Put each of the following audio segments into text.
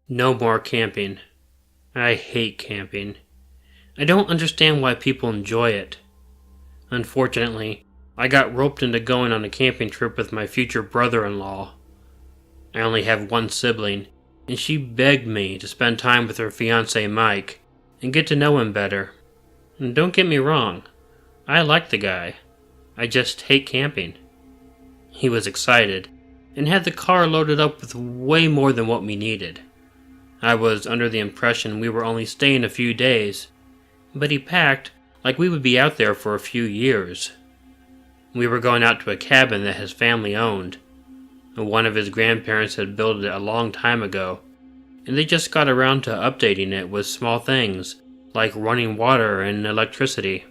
No more camping. I hate camping. I don't understand why people enjoy it. Unfortunately, I got roped into going on a camping trip with my future brother-in-law. I only have one sibling, and she begged me to spend time with her fiancé Mike and get to know him better. And don't get me wrong, I like the guy. I just hate camping. He was excited and had the car loaded up with way more than what we needed. I was under the impression we were only staying a few days, but he packed like we would be out there for a few years. We were going out to a cabin that his family owned. One of his grandparents had built it a long time ago, and they just got around to updating it with small things like running water and electricity.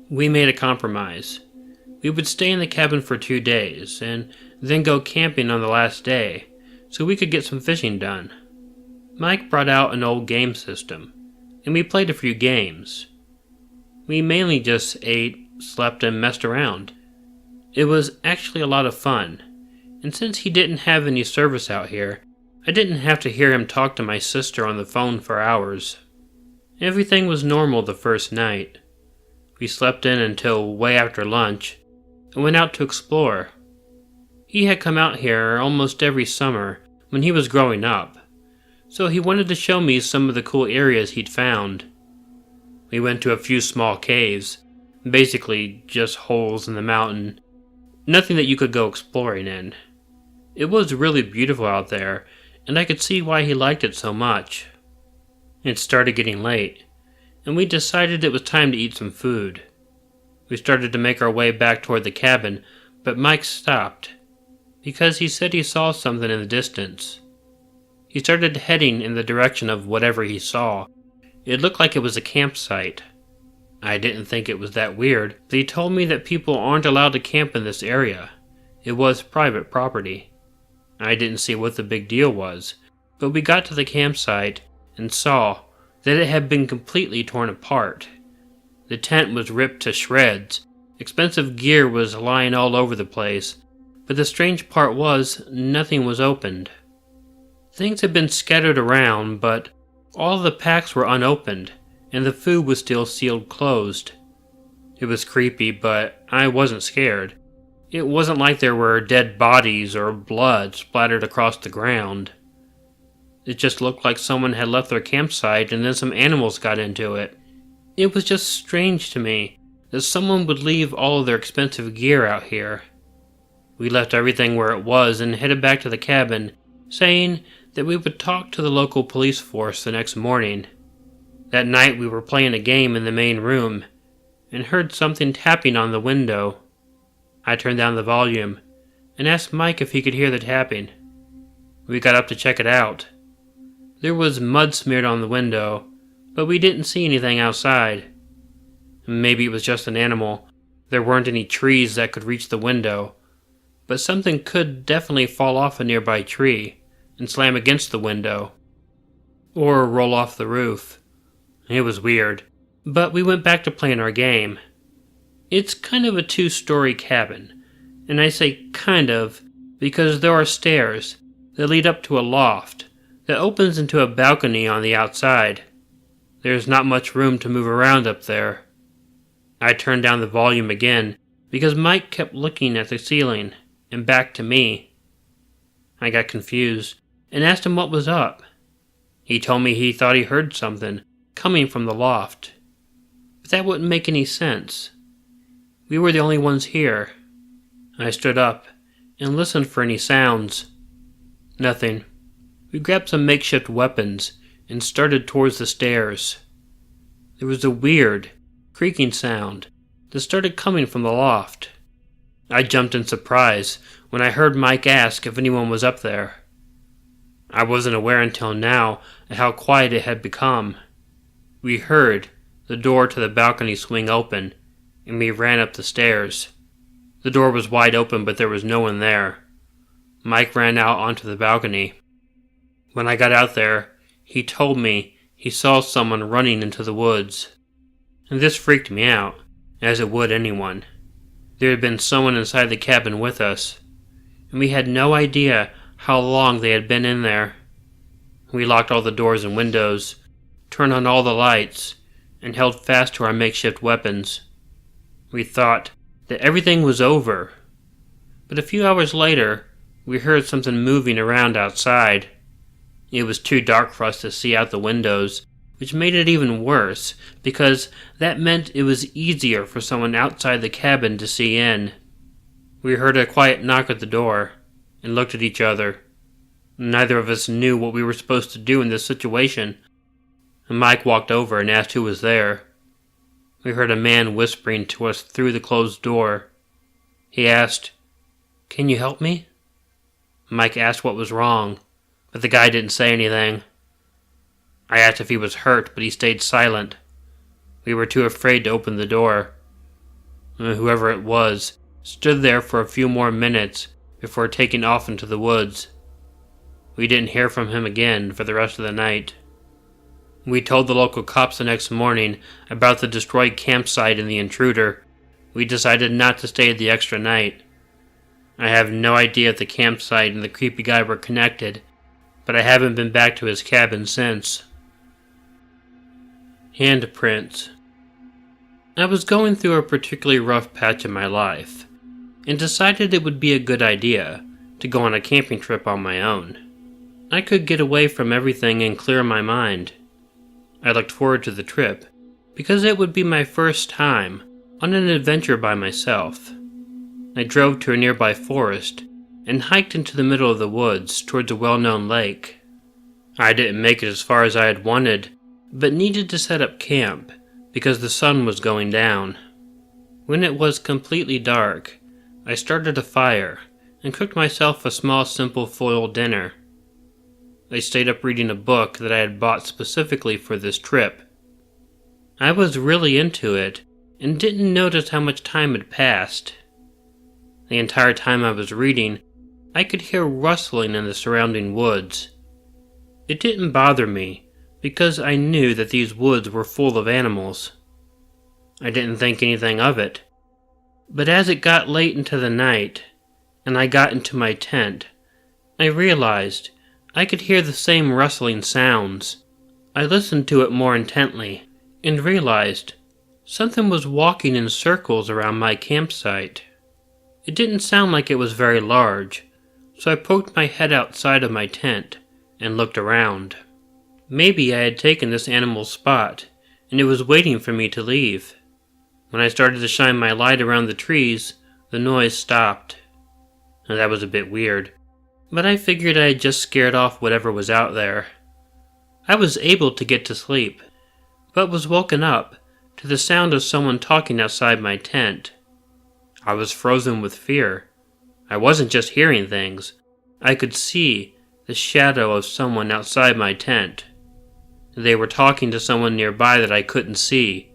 We made a compromise. We would stay in the cabin for 2 days, and then go camping on the last day, so we could get some fishing done. Mike brought out an old game system, and we played a few games. We mainly just ate, slept, and messed around. It was actually a lot of fun, and since he didn't have any service out here, I didn't have to hear him talk to my sister on the phone for hours. Everything was normal the first night. We slept in until way after lunch, and went out to explore. He had come out here almost every summer when he was growing up, so he wanted to show me some of the cool areas he'd found. We went to a few small caves, basically just holes in the mountain, nothing that you could go exploring in. It was really beautiful out there, and I could see why he liked it so much. It started getting late, and we decided it was time to eat some food. We started to make our way back toward the cabin, but Mike stopped, because he said he saw something in the distance. He started heading in the direction of whatever he saw. It looked like it was a campsite. I didn't think it was that weird, but he told me that people aren't allowed to camp in this area. It was private property. I didn't see what the big deal was, but we got to the campsite and saw that it had been completely torn apart. The tent was ripped to shreds. Expensive gear was lying all over the place, but the strange part was nothing was opened. Things had been scattered around, but all the packs were unopened, and the food was still sealed closed. It was creepy, but I wasn't scared. It wasn't like there were dead bodies or blood splattered across the ground. It just looked like someone had left their campsite and then some animals got into it. It was just strange to me that someone would leave all of their expensive gear out here. We left everything where it was and headed back to the cabin, saying that we would talk to the local police force the next morning. That night we were playing a game in the main room and heard something tapping on the window. I turned down the volume and asked Mike if he could hear the tapping. We got up to check it out. There was mud smeared on the window, but we didn't see anything outside. Maybe it was just an animal. There weren't any trees that could reach the window, but something could definitely fall off a nearby tree and slam against the window, or roll off the roof. It was weird, but we went back to playing our game. It's kind of a 2-story cabin, and I say kind of because there are stairs that lead up to a loft that opens into a balcony on the outside. There's not much room to move around up there. I turned down the volume again because Mike kept looking at the ceiling and back to me. I got confused and asked him what was up. He told me he thought he heard something coming from the loft, but that wouldn't make any sense. We were the only ones here. I stood up and listened for any sounds. Nothing. We grabbed some makeshift weapons and started towards the stairs. There was a weird, creaking sound that started coming from the loft. I jumped in surprise when I heard Mike ask if anyone was up there. I wasn't aware until now of how quiet it had become. We heard the door to the balcony swing open, and we ran up the stairs. The door was wide open, but there was no one there. Mike ran out onto the balcony. When I got out there, he told me he saw someone running into the woods. And this freaked me out, as it would anyone. There had been someone inside the cabin with us, and we had no idea how long they had been in there. We locked all the doors and windows, turned on all the lights, and held fast to our makeshift weapons. We thought that everything was over, but a few hours later, we heard something moving around outside. It was too dark for us to see out the windows, which made it even worse, because that meant it was easier for someone outside the cabin to see in. We heard a quiet knock at the door, and looked at each other. Neither of us knew what we were supposed to do in this situation. Mike walked over and asked who was there. We heard a man whispering to us through the closed door. He asked, "Can you help me?" Mike asked what was wrong, but the guy didn't say anything. I asked if he was hurt, but he stayed silent. We were too afraid to open the door. Whoever it was stood there for a few more minutes before taking off into the woods. We didn't hear from him again for the rest of the night. We told the local cops the next morning about the destroyed campsite and the intruder. We decided not to stay the extra night. I have no idea if the campsite and the creepy guy were connected, but I haven't been back to his cabin since. Handprints. I was going through a particularly rough patch in my life, and decided it would be a good idea to go on a camping trip on my own. I could get away from everything and clear my mind. I looked forward to the trip, because it would be my first time on an adventure by myself. I drove to a nearby forest and hiked into the middle of the woods towards a well-known lake. I didn't make it as far as I had wanted, but needed to set up camp because the sun was going down. When it was completely dark, I started a fire and cooked myself a small simple foil dinner. I stayed up reading a book that I had bought specifically for this trip. I was really into it and didn't notice how much time had passed. The entire time I was reading, I could hear rustling in the surrounding woods. It didn't bother me because I knew that these woods were full of animals. I didn't think anything of it. But as it got late into the night, and I got into my tent, I realized I could hear the same rustling sounds. I listened to it more intently, and realized something was walking in circles around my campsite. It didn't sound like it was very large, so I poked my head outside of my tent and looked around. Maybe I had taken this animal's spot, and it was waiting for me to leave. When I started to shine my light around the trees, the noise stopped. Now, that was a bit weird, but I figured I had just scared off whatever was out there. I was able to get to sleep, but was woken up to the sound of someone talking outside my tent. I was frozen with fear. I wasn't just hearing things. I could see the shadow of someone outside my tent. They were talking to someone nearby that I couldn't see.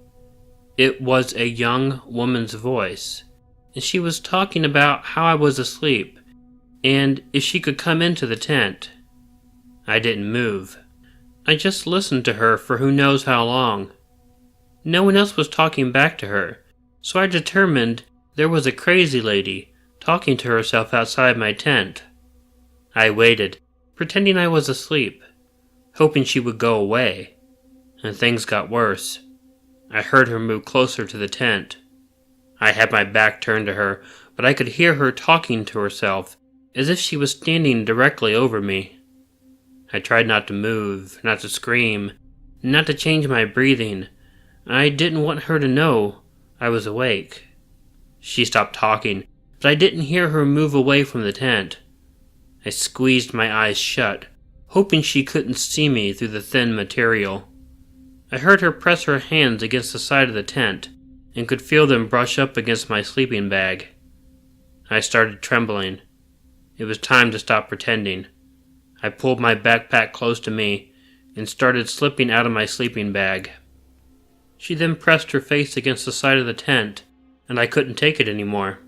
It was a young woman's voice, and she was talking about how I was asleep, and if she could come into the tent. I didn't move. I just listened to her for who knows how long. No one else was talking back to her, so I determined there was a crazy lady talking to herself outside my tent. I waited, pretending I was asleep, hoping she would go away, and things got worse. I heard her move closer to the tent. I had my back turned to her, but I could hear her talking to herself as if she was standing directly over me. I tried not to move, not to scream, not to change my breathing. I didn't want her to know I was awake. She stopped talking, but I didn't hear her move away from the tent. I squeezed my eyes shut, hoping she couldn't see me through the thin material. I heard her press her hands against the side of the tent, and could feel them brush up against my sleeping bag. I started trembling. It was time to stop pretending. I pulled my backpack close to me, and started slipping out of my sleeping bag. She then pressed her face against the side of the tent, and I couldn't take it anymore.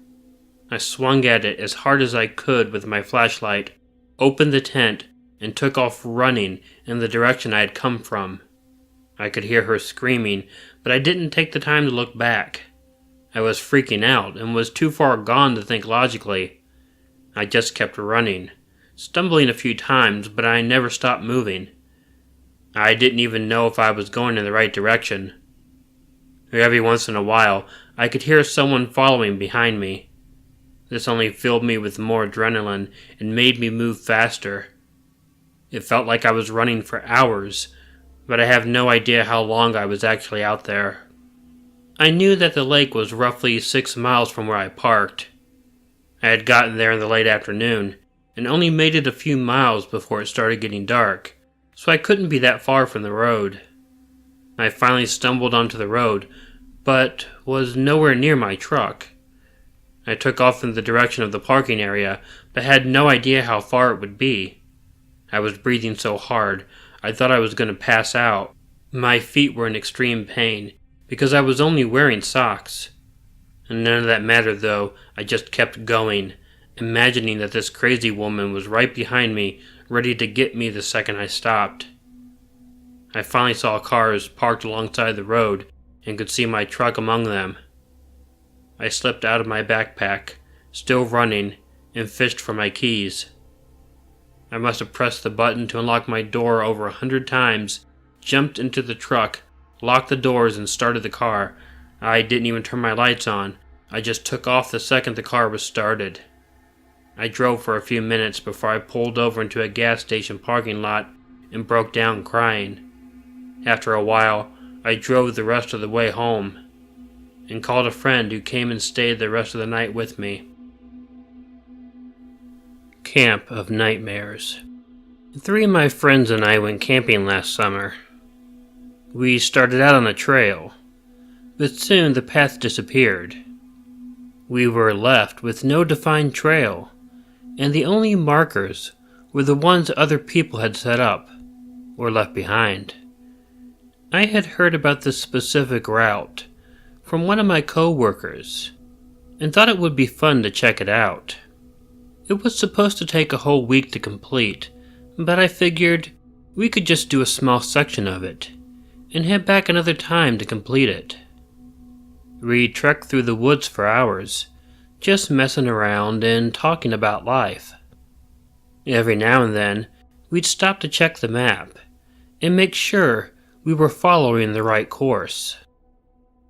I swung at it as hard as I could with my flashlight, opened the tent, and took off running in the direction I had come from. I could hear her screaming, but I didn't take the time to look back. I was freaking out and was too far gone to think logically. I just kept running, stumbling a few times, but I never stopped moving, I didn't even know if I was going in the right direction. Every once in a while, I could hear someone following behind me. This only filled me with more adrenaline and made me move faster. It felt like I was running for hours, but I have no idea how long I was actually out there. I knew that the lake was roughly 6 miles from where I parked. I had gotten there in the late afternoon, and only made it a few miles before it started getting dark, so I couldn't be that far from the road. I finally stumbled onto the road, but was nowhere near my truck. I took off in the direction of the parking area, but had no idea how far it would be. I was breathing so hard, I thought I was going to pass out. My feet were in extreme pain, because I was only wearing socks. And none of that mattered though, I just kept going, imagining that this crazy woman was right behind me, ready to get me the second I stopped. I finally saw cars parked alongside the road and could see my truck among them. I slipped out of my backpack, still running, and fished for my keys. I must have pressed the button to unlock my door over 100 times, jumped into the truck, locked the doors, and started the car. I didn't even turn my lights on. I just took off the second the car was started. I drove for a few minutes before I pulled over into a gas station parking lot and broke down crying. After a while, I drove the rest of the way home and called a friend who came and stayed the rest of the night with me. Camp of Nightmares. 3 of my friends and I went camping last summer. We started out on a trail, but soon the path disappeared. We were left with no defined trail, and the only markers were the ones other people had set up or left behind. I had heard about this specific route from one of my co-workers and thought it would be fun to check it out. It was supposed to take a whole week to complete, but I figured we could just do a small section of it and head back another time to complete it. We trekked through the woods for hours, just messing around and talking about life. Every now and then, we'd stop to check the map and make sure we were following the right course.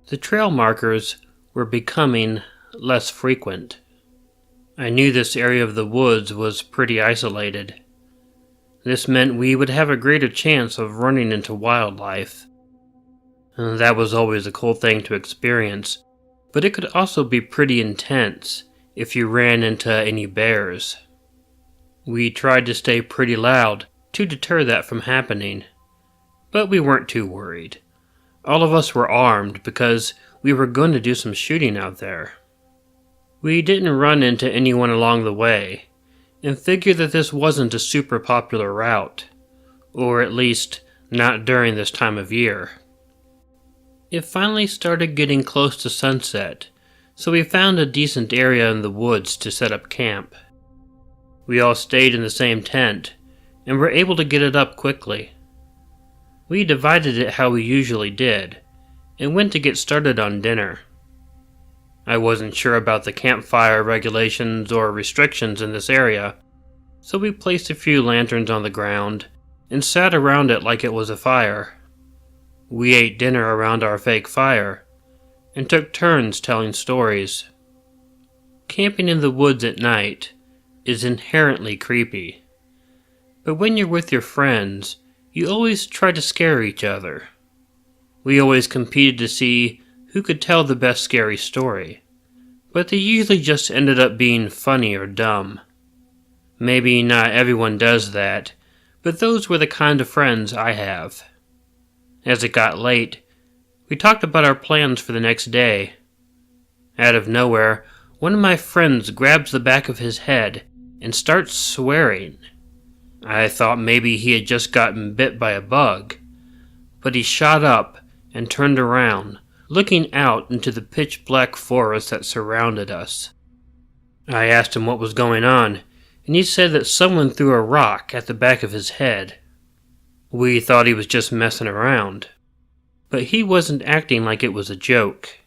The trail markers were becoming less frequent. I knew this area of the woods was pretty isolated. This meant we would have a greater chance of running into wildlife. That was always a cool thing to experience, but it could also be pretty intense if you ran into any bears. We tried to stay pretty loud to deter that from happening, but we weren't too worried. All of us were armed because we were going to do some shooting out there. We didn't run into anyone along the way, and figured that this wasn't a super popular route, or at least not during this time of year. It finally started getting close to sunset, so we found a decent area in the woods to set up camp. We all stayed in the same tent, and were able to get it up quickly. We divided it how we usually did, and went to get started on dinner. I wasn't sure about the campfire regulations or restrictions in this area, so we placed a few lanterns on the ground and sat around it like it was a fire. We ate dinner around our fake fire and took turns telling stories. Camping in the woods at night is inherently creepy, but when you're with your friends, you always try to scare each other. We always competed to see who could tell the best scary story, but they usually just ended up being funny or dumb. Maybe not everyone does that, but those were the kind of friends I have. As it got late, we talked about our plans for the next day. Out of nowhere, one of my friends grabs the back of his head and starts swearing. I thought maybe he had just gotten bit by a bug, but he shot up and turned around, looking out into the pitch-black forest that surrounded us. I asked him what was going on, and he said that someone threw a rock at the back of his head. We thought he was just messing around, but he wasn't acting like it was a joke.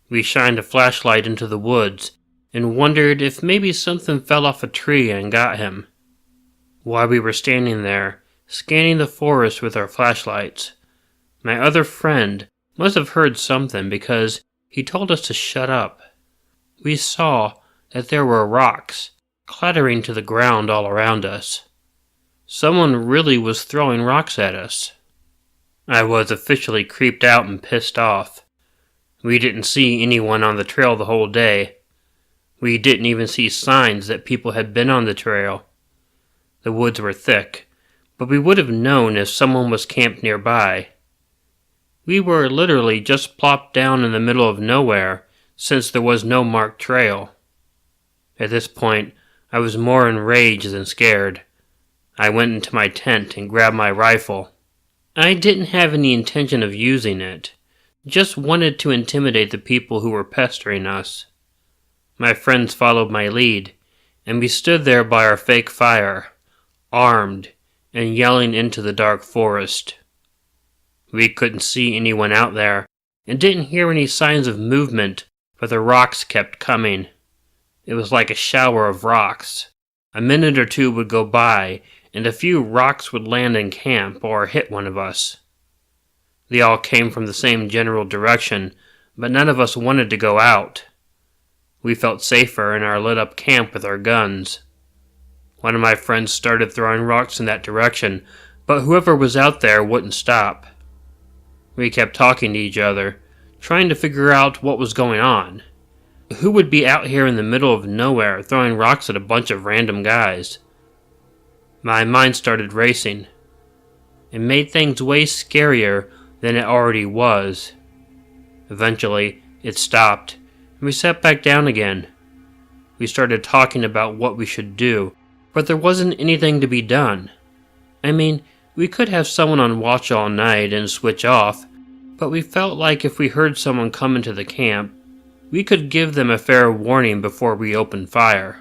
We shined a flashlight into the woods and wondered if maybe something fell off a tree and got him. While we were standing there, scanning the forest with our flashlights. My other friend must have heard something because he told us to shut up. We saw that there were rocks clattering to the ground all around us. Someone really was throwing rocks at us. I was officially creeped out and pissed off. We didn't see anyone on the trail the whole day. We didn't even see signs that people had been on the trail. The woods were thick, but we would have known if someone was camped nearby. We were literally just plopped down in the middle of nowhere since there was no marked trail. At this point, I was more enraged than scared. I went into my tent and grabbed my rifle. I didn't have any intention of using it, just wanted to intimidate the people who were pestering us. My friends followed my lead, and we stood there by our fake fire, armed and yelling into the dark forest. We couldn't see anyone out there and didn't hear any signs of movement, but the rocks kept coming. It was like a shower of rocks. A minute or two would go by, and a few rocks would land in camp or hit one of us. They all came from the same general direction, but none of us wanted to go out. We felt safer in our lit-up camp with our guns. One of my friends started throwing rocks in that direction, but whoever was out there wouldn't stop. We kept talking to each other, trying to figure out what was going on. Who would be out here in the middle of nowhere throwing rocks at a bunch of random guys? My mind started racing. It made things way scarier than it already was. Eventually, it stopped, and we sat back down again. We started talking about what we should do, but there wasn't anything to be done. I mean, we could have someone on watch all night and switch off, but we felt like if we heard someone come into the camp, we could give them a fair warning before we opened fire.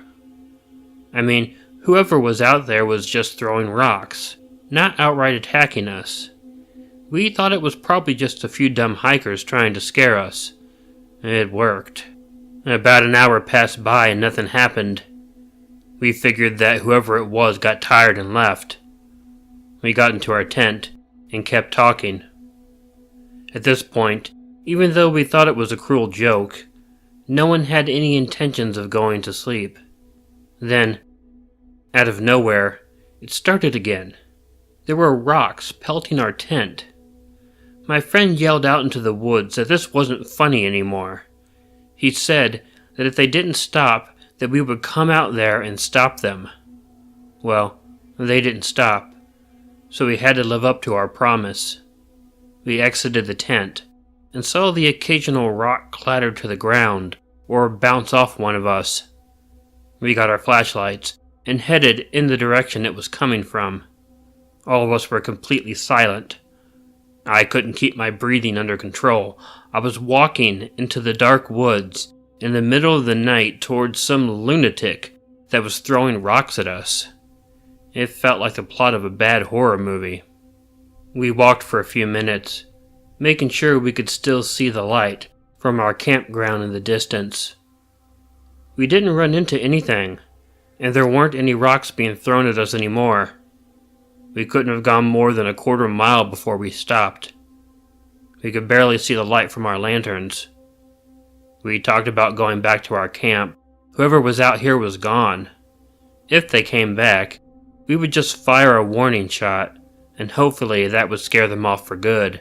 I mean, whoever was out there was just throwing rocks, not outright attacking us. We thought it was probably just a few dumb hikers trying to scare us. It worked. About an hour passed by and nothing happened. We figured that whoever it was got tired and left. We got into our tent and kept talking. At this point, even though we thought it was a cruel joke, no one had any intentions of going to sleep. Then, out of nowhere, it started again. There were rocks pelting our tent. My friend yelled out into the woods that this wasn't funny anymore. He said that if they didn't stop, that we would come out there and stop them. Well, they didn't stop, so we had to live up to our promise. We exited the tent and saw the occasional rock clatter to the ground or bounce off one of us. We got our flashlights and headed in the direction it was coming from. All of us were completely silent. I couldn't keep my breathing under control. I was walking into the dark woods in the middle of the night towards some lunatic that was throwing rocks at us. It felt like the plot of a bad horror movie. We walked for a few minutes, making sure we could still see the light from our campground in the distance. We didn't run into anything, and there weren't any rocks being thrown at us anymore. We couldn't have gone more than a quarter mile before we stopped. We could barely see the light from our lanterns. We talked about going back to our camp. Whoever was out here was gone. If they came back, we would just fire a warning shot, and hopefully that would scare them off for good.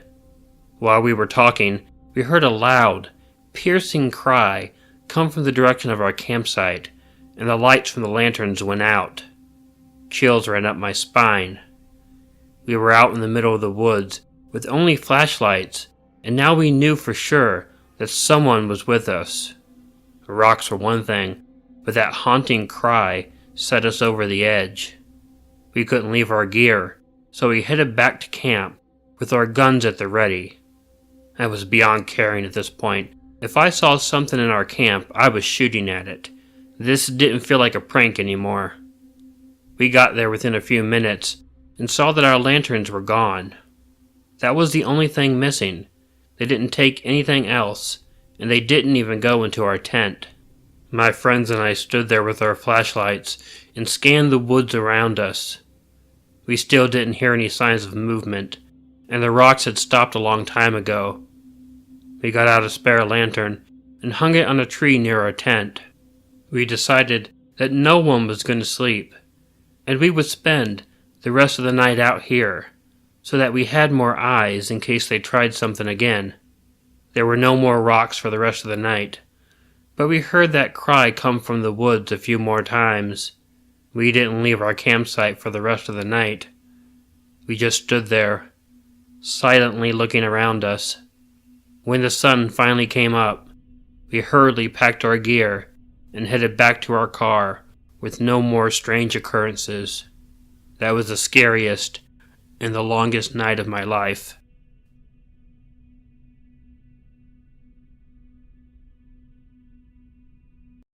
While we were talking, we heard a loud, piercing cry come from the direction of our campsite, and the lights from the lanterns went out. Chills ran up my spine. We were out in the middle of the woods with only flashlights, and now we knew for sure that someone was with us. The rocks were one thing, but that haunting cry set us over the edge. We couldn't leave our gear, so we headed back to camp with our guns at the ready. I was beyond caring at this point. If I saw something in our camp, I was shooting at it. This didn't feel like a prank anymore. We got there within a few minutes and saw that our lanterns were gone. That was the only thing missing. They didn't take anything else, and they didn't even go into our tent. My friends and I stood there with our flashlights and scanned the woods around us. We still didn't hear any signs of movement, and the rocks had stopped a long time ago. We got out a spare lantern and hung it on a tree near our tent. We decided that no one was going to sleep, and we would spend the rest of the night out here, so that we had more eyes in case they tried something again. There were no more rocks for the rest of the night, but we heard that cry come from the woods a few more times. We didn't leave our campsite for the rest of the night. We just stood there, silently looking around us. When the sun finally came up, we hurriedly packed our gear and headed back to our car with no more strange occurrences. That was the scariest and the longest night of my life.